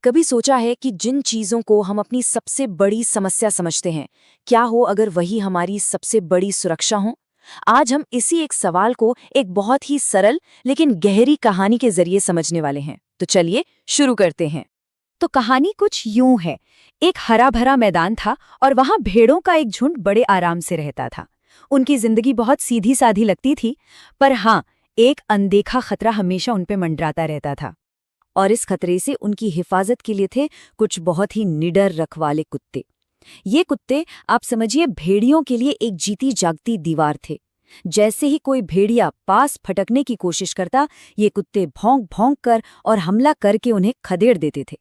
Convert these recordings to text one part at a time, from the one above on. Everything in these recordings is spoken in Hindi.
कभी सोचा है कि जिन चीज़ों को हम अपनी सबसे बड़ी समस्या समझते हैं, क्या हो अगर वही हमारी सबसे बड़ी सुरक्षा हो? आज हम इसी एक सवाल को एक बहुत ही सरल लेकिन गहरी कहानी के जरिए समझने वाले हैं। तो चलिए शुरू करते हैं। तो कहानी कुछ यूं है। एक हरा भरा मैदान था और वहां भेड़ों का एक झुंड बड़े आराम से रहता था। उनकी जिंदगी बहुत सीधी साधी लगती थी, पर हाँ, एक अनदेखा खतरा हमेशा उन पे मंडराता रहता था। और इस खतरे से उनकी हिफाजत के लिए थे कुछ बहुत ही निडर रखवाले कुत्ते। ये कुत्ते, आप समझिए, भेड़ियों के लिए एक जीती जागती दीवार थे। जैसे ही कोई भेड़िया पास फटकने की कोशिश करता, ये कुत्ते भौंक भौंक कर और हमला करके उन्हें खदेड़ देते थे।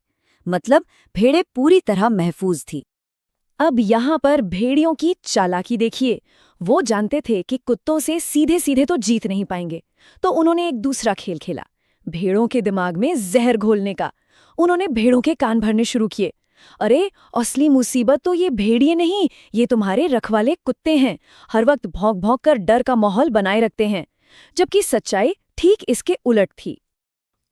मतलब भेड़ें पूरी तरह महफूज थी। अब यहाँ पर भेड़ियों की चालाकी देखिए। वो जानते थे कि कुत्तों से सीधे सीधे तो जीत नहीं पाएंगे, तो उन्होंने एक दूसरा खेल खेला, भेड़ों के दिमाग में जहर घोलने का। उन्होंने भेड़ों के कान भरने शुरू किए। अरे, असली मुसीबत तो ये भेड़िए नहीं, ये तुम्हारे रखवाले कुत्ते हैं। हर वक्त भौंक भौंक कर डर का माहौल बनाए रखते हैं। जबकि सच्चाई ठीक इसके उलट थी।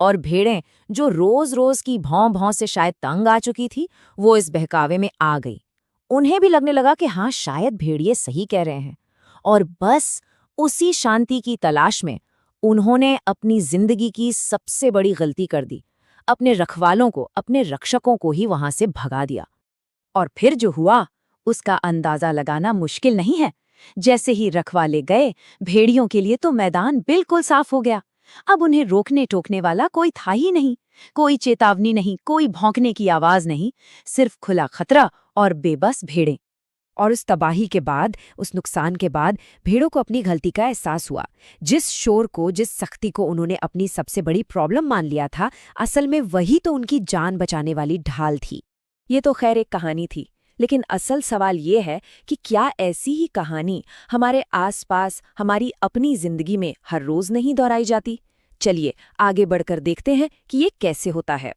और भेड़ें, जो रोज रोज की भौं भौं से शायद तंग आ चुकी थी, वो इस बहकावे में आ गई। उन्हें भी लगने लगा कि हाँ, शायद भेड़िए सही कह रहे हैं। और बस उसी शांति की तलाश में उन्होंने अपनी जिंदगी की सबसे बड़ी गलती कर दी। अपने रखवालों को, अपने रक्षकों को ही वहां से भगा दिया। और फिर जो हुआ, उसका अंदाजा लगाना मुश्किल नहीं है। जैसे ही रखवाले गए, भेड़ियों के लिए तो मैदान बिल्कुल साफ हो गया। अब उन्हें रोकने टोकने वाला कोई था ही नहीं। कोई चेतावनी नहीं, कोई भौंकने की आवाज नहीं, सिर्फ खुला खतरा और बेबस भेड़ें। और उस तबाही के बाद, उस नुकसान के बाद, भेड़ों को अपनी गलती का एहसास हुआ। जिस शोर को, जिस सख्ती को उन्होंने अपनी सबसे बड़ी प्रॉब्लम मान लिया था, असल में वही तो उनकी जान बचाने वाली ढाल थी। ये तो खैर एक कहानी थी, लेकिन असल सवाल ये है कि क्या ऐसी ही कहानी हमारे आसपास, हमारी अपनी जिंदगी में हर रोज नहीं दोहराई जाती? चलिए आगे बढ़कर देखते हैं कि ये कैसे होता है।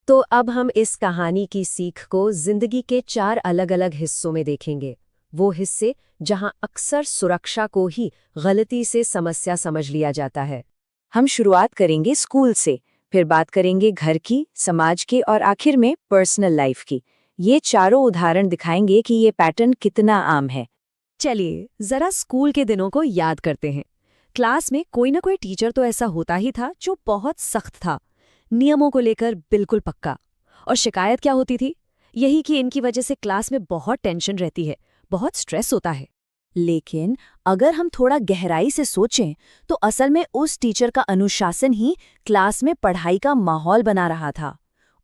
तो अब हम इस कहानी की सीख को जिंदगी के 4 अलग-अलग हिस्सों में देखेंगे। वो हिस्से जहां अक्सर सुरक्षा को ही गलती से समस्या समझ लिया जाता है। हम शुरुआत करेंगे स्कूल से, फिर बात करेंगे घर की, समाज के और आखिर में पर्सनल लाइफ की। ये चारों उदाहरण दिखाएंगे कि ये पैटर्न कितना आम है। चलिए जरा स्कूल के दिनों को याद करते हैं। क्लास में कोई ना कोई टीचर तो ऐसा होता ही था जो बहुत सख्त था, नियमों को लेकर बिल्कुल पक्का। और शिकायत क्या होती थी? यही कि इनकी वजह से क्लास में बहुत टेंशन रहती है, बहुत स्ट्रेस होता है। लेकिन अगर हम थोड़ा गहराई से सोचें, तो असल में उस टीचर का अनुशासन ही क्लास में पढ़ाई का माहौल बना रहा था।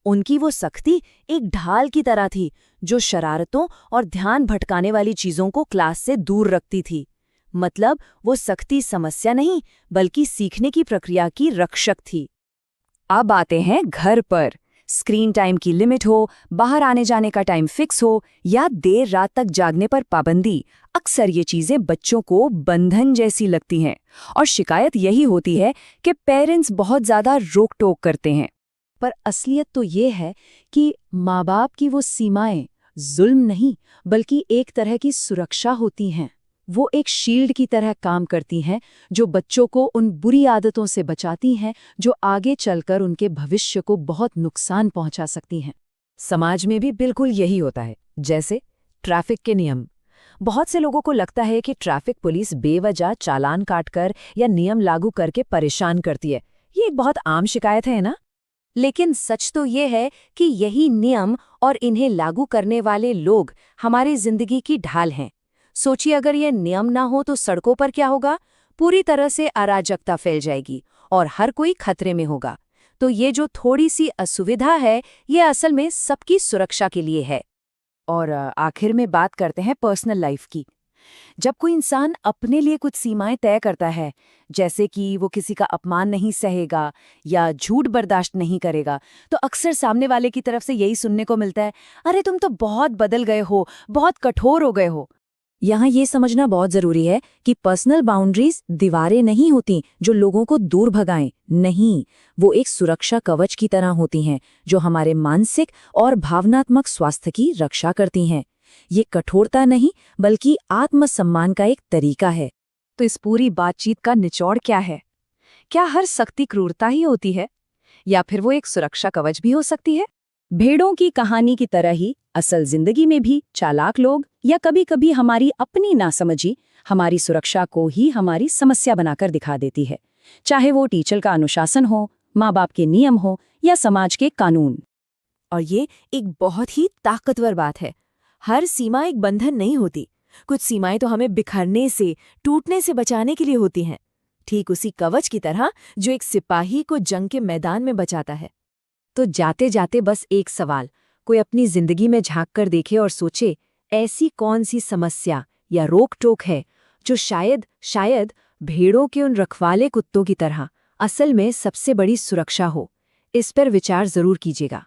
उनकी वो सख्ती एक ढाल की तरह थी, जो शरारतों और ध्यान भटकाने वाली चीजों को क्लास से दूर रखती थी। मतलब वो सख्ती समस्या नहीं, बल्कि सीखने की प्रक्रिया की रक्षक थी। अब आते हैं घर पर। स्क्रीन टाइम की लिमिट हो, बाहर आने जाने का टाइम फिक्स हो, या देर रात तक जागने पर पाबंदी, अक्सर ये चीजें बच्चों को बंधन जैसी लगती हैं। और शिकायत यही होती है कि पेरेंट्स बहुत ज्यादा रोक टोक करते हैं। पर असलियत तो ये है कि माँ बाप की वो सीमाएं जुल्म नहीं, बल्कि एक तरह की सुरक्षा होती हैं। वो एक शील्ड की तरह काम करती हैं, जो बच्चों को उन बुरी आदतों से बचाती हैं जो आगे चलकर उनके भविष्य को बहुत नुकसान पहुंचा सकती हैं। समाज में भी बिल्कुल यही होता है। जैसे ट्रैफिक के नियम। बहुत से लोगों को लगता है कि ट्रैफिक पुलिस बेवजह चालान काटकर या नियम लागू करके परेशान करती है। ये एक बहुत आम शिकायत है ना? लेकिन सच तो ये है कि यही नियम और इन्हें लागू करने वाले लोग हमारी जिंदगी की ढाल हैं। सोचिए, अगर ये नियम ना हो तो सड़कों पर क्या होगा? पूरी तरह से अराजकता फैल जाएगी और हर कोई खतरे में होगा। तो ये जो थोड़ी सी असुविधा है, ये असल में सबकी सुरक्षा के लिए है। और आखिर में बात करते हैं पर्सनल लाइफ की। जब कोई इंसान अपने लिए कुछ सीमाएं तय करता है, जैसे कि वो किसी का अपमान नहीं सहेगा या झूठ बर्दाश्त नहीं करेगा, तो अक्सर सामने वाले की तरफ से यही सुनने को मिलता है, अरे तुम तो बहुत बदल गए हो, बहुत कठोर हो गए हो। यहाँ ये समझना बहुत जरूरी है कि पर्सनल बाउंड्रीज दीवारें नहीं होती जो लोगों को दूर भगाएं। नहीं, वो एक सुरक्षा कवच की तरह होती हैं, जो हमारे मानसिक और भावनात्मक स्वास्थ्य की रक्षा करती हैं। ये कठोरता नहीं, बल्कि आत्मसम्मान का एक तरीका है। तो इस पूरी बातचीत का निचोड़ क्या है? क्या हर सख्ती क्रूरता ही होती है, या फिर वो एक सुरक्षा कवच भी हो सकती है? भेड़ों की कहानी की तरह ही असल जिंदगी में भी चालाक लोग या कभी-कभी हमारी अपनी नासमझी हमारी सुरक्षा को ही हमारी समस्या बनाकर दिखा देती है, चाहे वो टीचर का अनुशासन हो, माँ बाप के नियम हो या समाज के कानून। और ये एक बहुत ही ताकतवर बात है। हर सीमा एक बंधन नहीं होती। कुछ सीमाएं तो हमें बिखरने से, टूटने से बचाने के लिए होती हैं, ठीक उसी कवच की तरह जो एक सिपाही को जंग के मैदान में बचाता है। तो जाते जाते बस एक सवाल, कोई अपनी जिंदगी में झांक कर देखे और सोचे, ऐसी कौन सी समस्या या रोक टोक है जो शायद भेड़ों के उन रखवाले कुत्तों की तरह असल में सबसे बड़ी सुरक्षा हो। इस पर विचार जरूर कीजिएगा।